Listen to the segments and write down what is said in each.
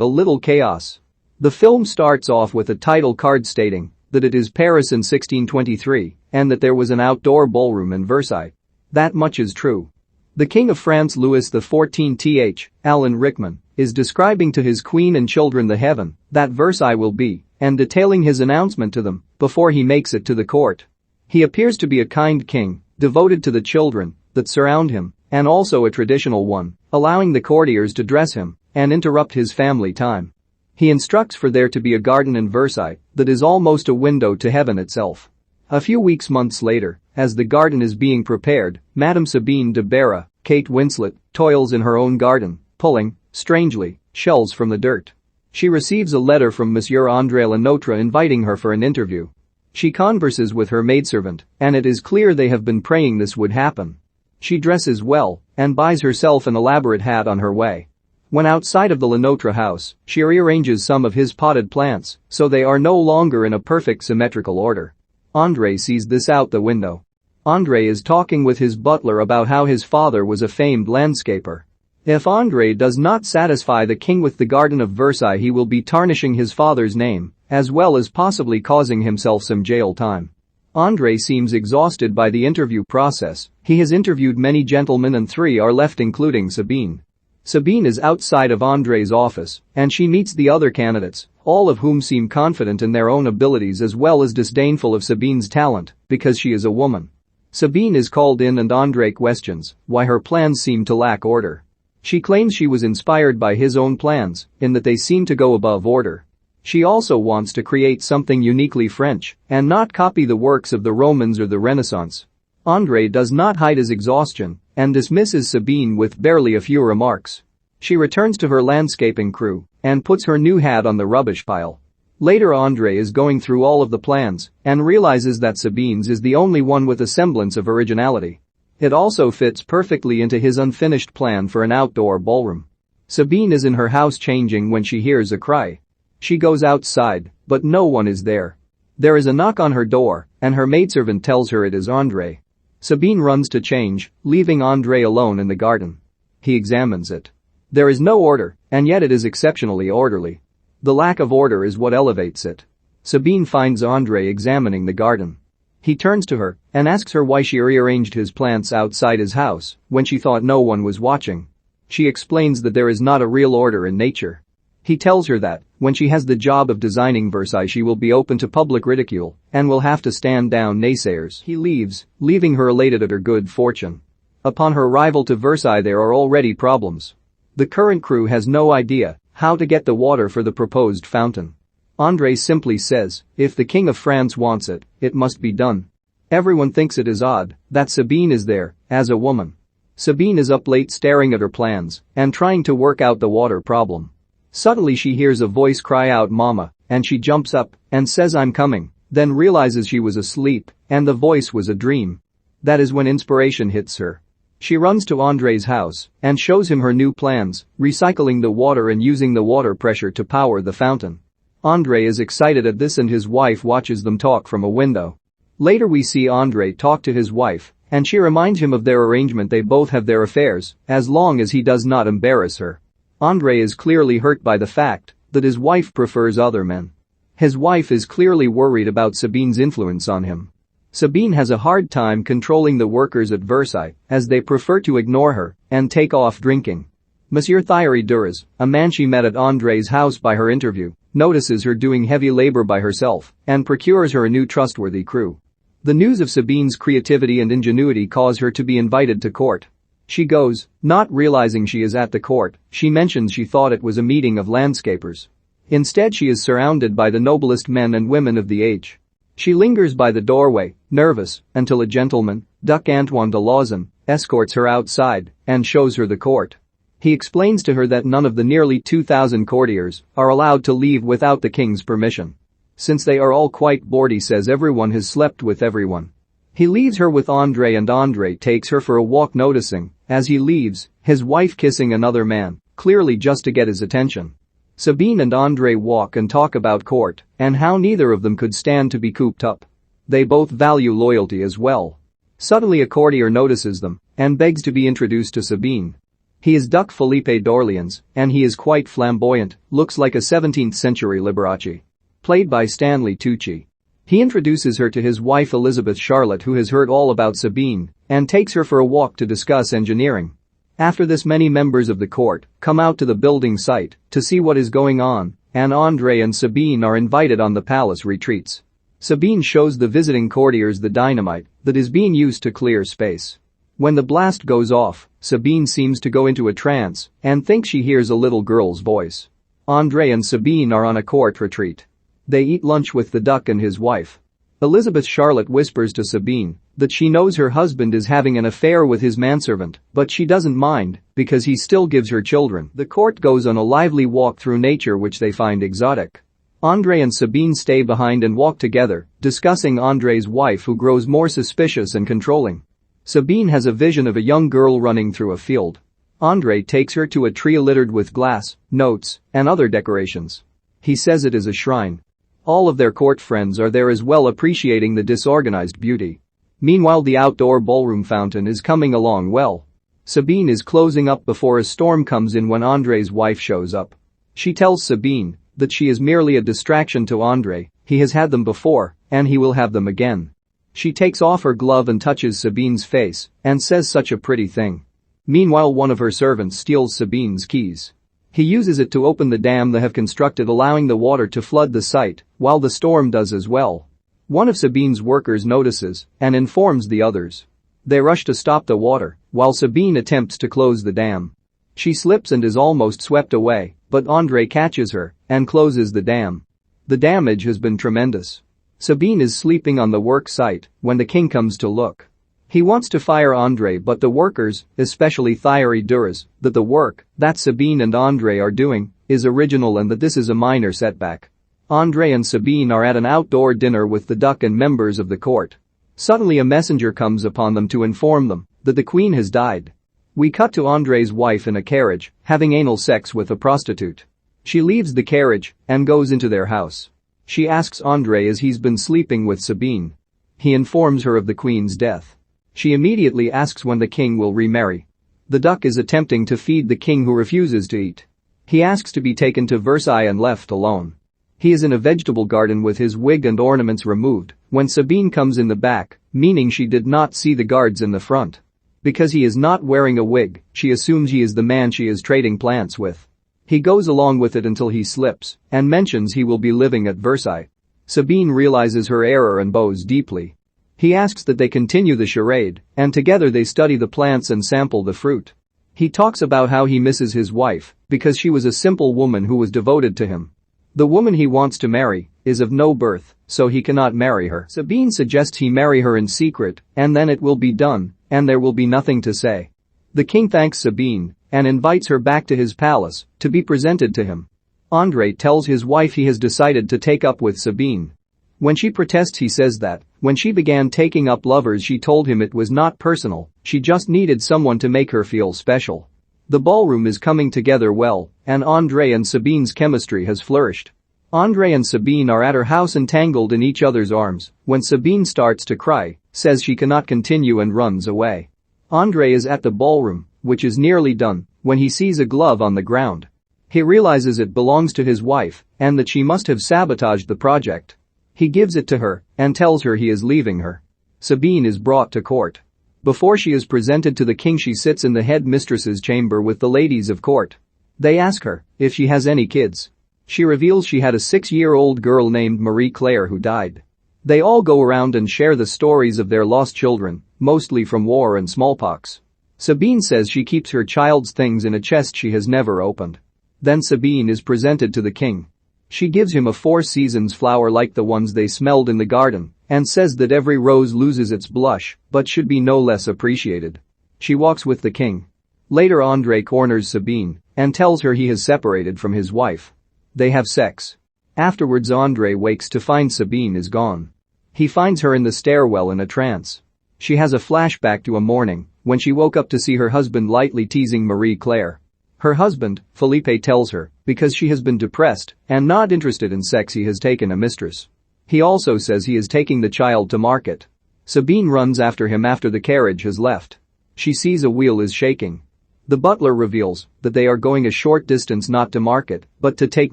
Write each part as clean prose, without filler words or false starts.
A Little Chaos. The film starts off with a title card stating that it is Paris in 1623 and that there was an outdoor ballroom in Versailles. That much is true. The King of France Louis XIV Alan Rickman is describing to his queen and children the heaven that Versailles will be and detailing his announcement to them before he makes it to the court. He appears to be a kind king, devoted to the children that surround him, and also a traditional one, allowing the courtiers to dress him and interrupt his family time. He instructs for there to be a garden in Versailles that is almost a window to heaven itself. A few months later, as the garden is being prepared, Madame Sabine de Barra, Kate Winslet, toils in her own garden, pulling, strangely, shells from the dirt. She receives a letter from Monsieur André Lenotre inviting her for an interview. She converses with her maidservant, and it is clear they have been praying this would happen. She dresses well and buys herself an elaborate hat on her way. When outside of the Lenotre house, she rearranges some of his potted plants so they are no longer in a perfect symmetrical order. André sees this out the window. André is talking with his butler about how his father was a famed landscaper. If André does not satisfy the king with the Garden of Versailles, he will be tarnishing his father's name, as well as possibly causing himself some jail time. André seems exhausted by the interview process. He has interviewed many gentlemen and 3 are left, including Sabine. Sabine is outside of André's office, and she meets the other candidates, all of whom seem confident in their own abilities as well as disdainful of Sabine's talent because she is a woman. Sabine is called in and André questions why her plans seem to lack order. She claims she was inspired by his own plans in that they seem to go above order. She also wants to create something uniquely French and not copy the works of the Romans or the Renaissance. André does not hide his exhaustion and dismisses Sabine with barely a few remarks. She returns to her landscaping crew and puts her new hat on the rubbish pile. Later André is going through all of the plans and realizes that Sabine's is the only one with a semblance of originality. It also fits perfectly into his unfinished plan for an outdoor ballroom. Sabine is in her house changing when she hears a cry. She goes outside, but no one is there. There is a knock on her door, and her maidservant tells her it is André. Sabine runs to change, leaving André alone in the garden. He examines it. There is no order, and yet it is exceptionally orderly. The lack of order is what elevates it. Sabine finds André examining the garden. He turns to her and asks her why she rearranged his plants outside his house when she thought no one was watching. She explains that there is not a real order in nature. He tells her that, when she has the job of designing Versailles, she will be open to public ridicule and will have to stand down naysayers. He leaves, leaving her elated at her good fortune. Upon her arrival to Versailles, there are already problems. The current crew has no idea how to get the water for the proposed fountain. André simply says, if the King of France wants it, it must be done. Everyone thinks it is odd that Sabine is there, as a woman. Sabine is up late staring at her plans and trying to work out the water problem. Suddenly she hears a voice cry out "Mama," and she jumps up and says "I'm coming," then realizes she was asleep and the voice was a dream. That is when inspiration hits her. She runs to André's house and shows him her new plans, recycling the water and using the water pressure to power the fountain. André is excited at this and his wife watches them talk from a window. Later we see André talk to his wife and she reminds him of their arrangement. They both have their affairs as long as he does not embarrass her. André is clearly hurt by the fact that his wife prefers other men. His wife is clearly worried about Sabine's influence on him. Sabine has a hard time controlling the workers at Versailles as they prefer to ignore her and take off drinking. Monsieur Thierry Duras, a man she met at André's house by her interview, notices her doing heavy labor by herself and procures her a new trustworthy crew. The news of Sabine's creativity and ingenuity cause her to be invited to court. She goes, not realizing she is at the court. She mentions she thought it was a meeting of landscapers. Instead, she is surrounded by the noblest men and women of the age. She lingers by the doorway, nervous, until a gentleman, Duc Antoine de Lauzun, escorts her outside and shows her the court. He explains to her that none of the nearly 2,000 courtiers are allowed to leave without the king's permission. Since they are all quite bored, he says everyone has slept with everyone. He leaves her with André and André takes her for a walk, noticing, as he leaves, his wife kissing another man, clearly just to get his attention. Sabine and André walk and talk about court and how neither of them could stand to be cooped up. They both value loyalty as well. Suddenly a courtier notices them and begs to be introduced to Sabine. He is Duc Philippe d'Orléans, and he is quite flamboyant, looks like a 17th century Liberace. Played by Stanley Tucci. He introduces her to his wife Elizabeth Charlotte, who has heard all about Sabine, and takes her for a walk to discuss engineering. After this, many members of the court come out to the building site to see what is going on, and Andre and Sabine are invited on the palace retreats. Sabine shows the visiting courtiers the dynamite that is being used to clear space. When the blast goes off, Sabine seems to go into a trance and thinks she hears a little girl's voice. Andre and Sabine are on a court retreat. They eat lunch with the Duc and his wife. Elizabeth Charlotte whispers to Sabine that she knows her husband is having an affair with his manservant, but she doesn't mind because he still gives her children. The court goes on a lively walk through nature which they find exotic. Andre and Sabine stay behind and walk together, discussing Andre's wife, who grows more suspicious and controlling. Sabine has a vision of a young girl running through a field. Andre takes her to a tree littered with glass, notes, and other decorations. He says it is a shrine. All of their court friends are there as well, appreciating the disorganized beauty. Meanwhile, the outdoor ballroom fountain is coming along well. Sabine is closing up before a storm comes in when Andre's wife shows up. She tells Sabine that she is merely a distraction to Andre, he has had them before, and he will have them again. She takes off her glove and touches Sabine's face and says such a pretty thing. Meanwhile, one of her servants steals Sabine's keys. He uses it to open the dam they have constructed, allowing the water to flood the site, while the storm does as well. One of Sabine's workers notices and informs the others. They rush to stop the water, while Sabine attempts to close the dam. She slips and is almost swept away, but Andre catches her and closes the dam. The damage has been tremendous. Sabine is sleeping on the work site when the king comes to look. He wants to fire Andre, but the workers, especially Thierry Duras, that the work that Sabine and Andre are doing is original and that this is a minor setback. Andre and Sabine are at an outdoor dinner with the Duc and members of the court. Suddenly a messenger comes upon them to inform them that the queen has died. We cut to Andre's wife in a carriage, having anal sex with a prostitute. She leaves the carriage and goes into their house. She asks Andre as he's been sleeping with Sabine. He informs her of the queen's death. She immediately asks when the king will remarry. The Duc is attempting to feed the king, who refuses to eat. He asks to be taken to Versailles and left alone. He is in a vegetable garden with his wig and ornaments removed when Sabine comes in the back, meaning she did not see the guards in the front. Because he is not wearing a wig, she assumes he is the man she is trading plants with. He goes along with it until he slips and mentions he will be living at Versailles. Sabine realizes her error and bows deeply. He asks that they continue the charade, and together they study the plants and sample the fruit. He talks about how he misses his wife because she was a simple woman who was devoted to him. The woman he wants to marry is of no birth, so he cannot marry her. Sabine suggests he marry her in secret, and then it will be done, and there will be nothing to say. The king thanks Sabine and invites her back to his palace to be presented to him. Andre tells his wife he has decided to take up with Sabine. When she protests, he says that when she began taking up lovers, she told him it was not personal, she just needed someone to make her feel special. The ballroom is coming together well, and Andre and Sabine's chemistry has flourished. Andre and Sabine are at her house entangled in each other's arms when Sabine starts to cry, says she cannot continue and runs away. Andre is at the ballroom, which is nearly done, when he sees a glove on the ground. He realizes it belongs to his wife and that she must have sabotaged the project. He gives it to her and tells her he is leaving her. Sabine is brought to court. Before she is presented to the king, she sits in the head mistress's chamber with the ladies of court. They ask her if she has any kids. She reveals she had a 6-year-old girl named Marie Claire who died. They all go around and share the stories of their lost children, mostly from war and smallpox. Sabine says she keeps her child's things in a chest she has never opened. Then Sabine is presented to the king. She gives him a 4 seasons flower like the ones they smelled in the garden and says that every rose loses its blush but should be no less appreciated. She walks with the king. Later, Andre corners Sabine and tells her he has separated from his wife. They have sex. Afterwards, Andre wakes to find Sabine is gone. He finds her in the stairwell in a trance. She has a flashback to a morning when she woke up to see her husband lightly teasing Marie Claire. Her husband, Philippe, tells her because she has been depressed and not interested in sex he has taken a mistress. He also says he is taking the child to market. Sabine runs after him after the carriage has left. She sees a wheel is shaking. The butler reveals that they are going a short distance not to market, but to take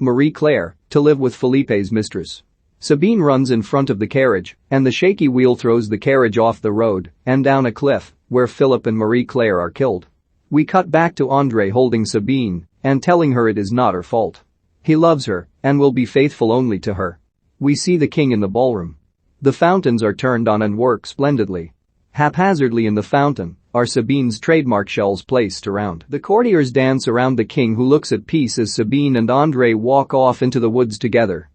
Marie-Claire to live with Felipe's mistress. Sabine runs in front of the carriage, and the shaky wheel throws the carriage off the road and down a cliff, where Philip and Marie-Claire are killed. We cut back to Andre holding Sabine and telling her it is not her fault. He loves her and will be faithful only to her. We see the king in the ballroom. The fountains are turned on and work splendidly. Haphazardly in the fountain are Sabine's trademark shells placed around. The courtiers dance around the king, who looks at peace as Sabine and Andre walk off into the woods together